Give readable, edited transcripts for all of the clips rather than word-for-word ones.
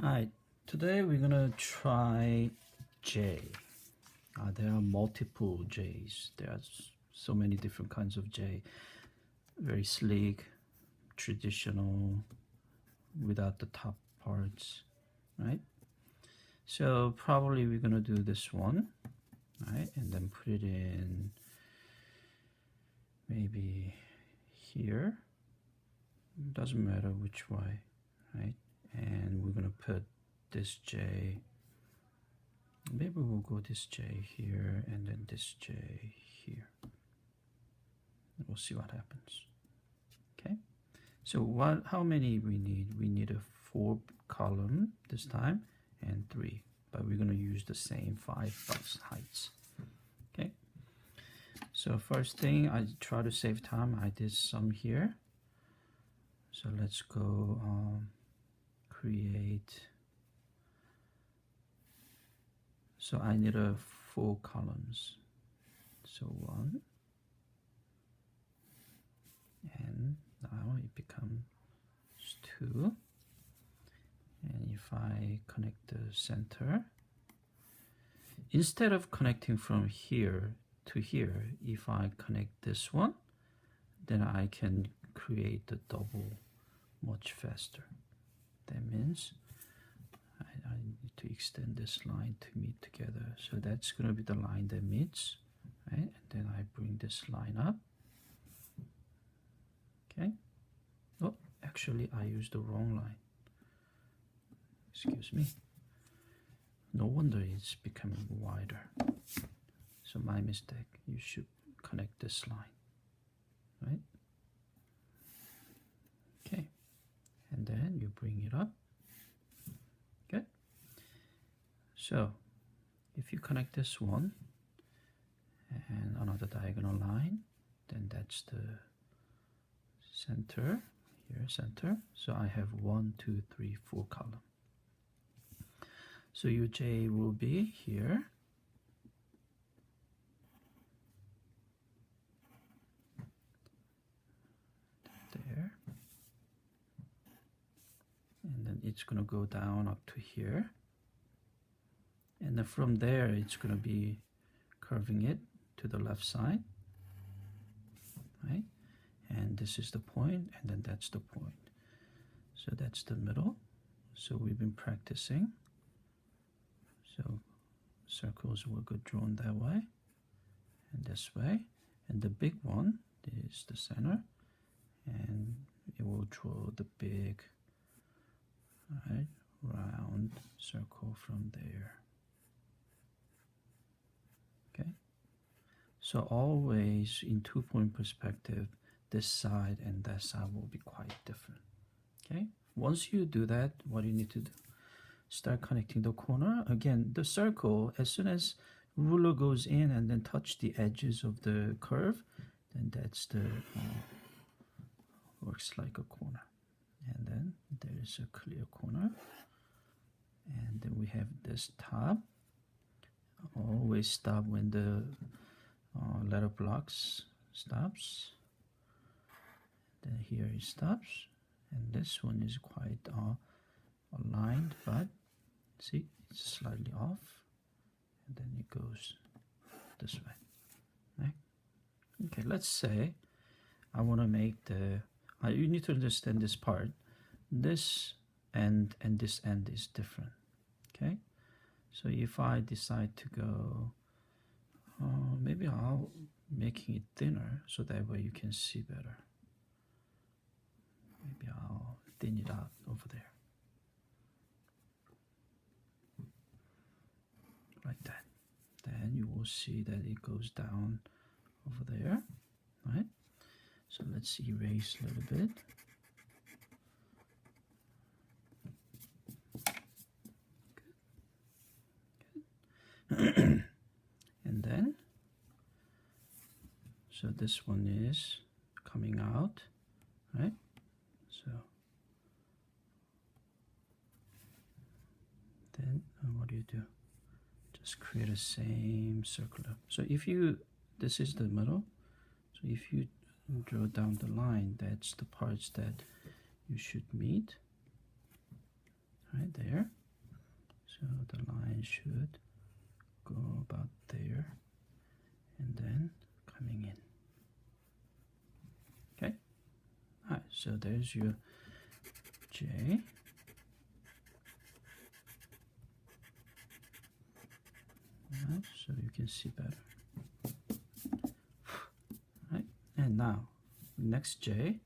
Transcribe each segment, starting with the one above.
Alright, today we're gonna try J. There are multiple J's. There are so many different kinds of J. Very sleek, traditional, without the top parts, right? So probably we're gonna do this one, right? And then put it in maybe here. Doesn't matter which way, right? And we're gonna put this J, maybe we'll go this J here and then this J here. We'll see what happens. Okay, so how many we need? We need a 4 column this time and 3, but we're gonna use the same 5 box heights. Okay, so first thing, I try to save time. I did some here, so let's go create. So I need 4 columns. So 1, and now it becomes 2. And if I connect the center, instead of connecting from here to here, if I connect this one, then I can create the double much faster. That means I need to extend this line to meet together. So that's going to be the line that meets, right? And then I bring this line up. Okay. Oh, actually I used the wrong line. Excuse me. No wonder it's becoming wider. So my mistake. You should connect this line, right? Okay. And then you bring it up. Okay. So if you connect this one and another diagonal line, then that's the center here, center. So I have 1, 2, 3, 4 column. So your J will be here, there, and then it's going to go down up to here, and then from there it's going to be curving it to the left side, right? And this is the point, and then that's the point. So that's the middle. So we've been practicing. So circles will get drawn that way and this way, and the big one is the center, and it will draw the big, right, round circle from there. Okay, so always in 2-point perspective, this side and that side will be quite different. Okay, once you do that, what you need to do, start connecting the corner. Again, the circle, as soon as ruler goes in and then touch the edges of the curve, then that's the works like a corner. And then there is a clear corner, and then we have this top. Always stop when the letter blocks stops. Then here it stops, and this one is quite aligned, but see, it's slightly off, and then it goes this way, right? Okay, let's say I want to make the, you need to understand this part. This end and this end is different, okay? So if I decide to go, maybe I'll making it thinner so that way you can see better. Maybe I'll thin it out over there. Like that. Then you will see that it goes down over there, right? So let's erase a little bit. Good. And then, so this one is coming out, right? So then what do? Just create a same circular. So if you, this is the middle, so if you draw down the line, that's the parts that you should meet, right there. So the line should go about there and then coming in. Okay. All right, so there's your J. Right, so you can see better. Right, and now next J,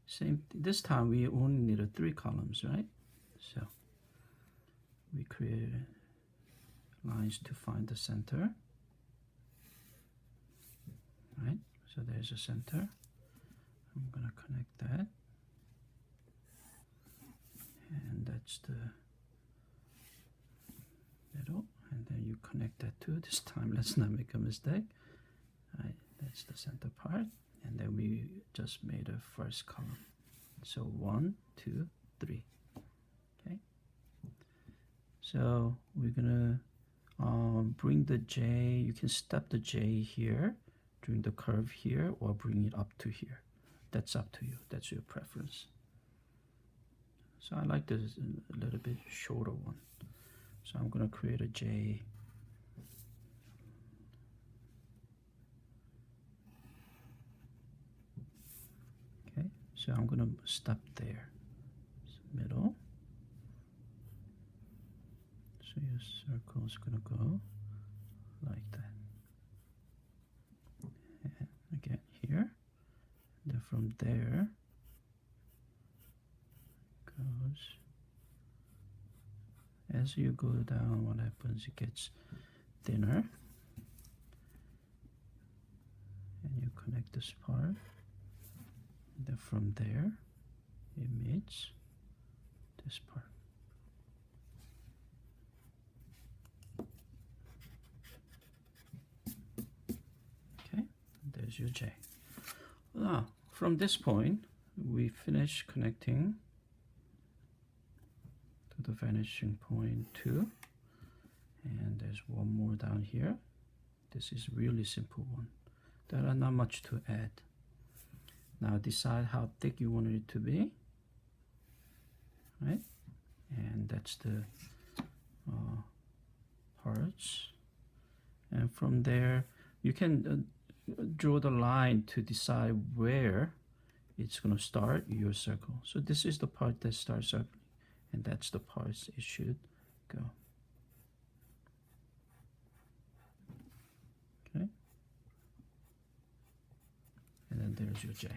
same. This time we only needed 3 columns, right? So we created lines to find the center. Right, so there's a center. I'm gonna connect that, and that's the middle, and then you connect that too. This time let's not make a mistake. Right, that's the center part, and then we just made a first column. So 1, 2, 3. Okay, so we're gonna bring the J. You can step the J here during the curve here, or bring it up to here. That's up to you. That's your preference. So I like this a little bit shorter one. So I'm going to create a J. Okay, so I'm going to stop there. Middle. So your circle is going to go like that. And again here. Then from there goes, as you go down, what happens, it gets thinner, and you connect this part, and then from there it meets this part. Okay, there's your J. Now from this point we finish connecting to the vanishing point 2, and there's one more down here. This is really simple one. There are not much to add. Now decide how thick you want it to be, right? And that's the parts. And from there you can draw the line to decide where it's going to start your circle. So this is the part that starts circling, and that's the parts it should go. Okay, and then there's your J.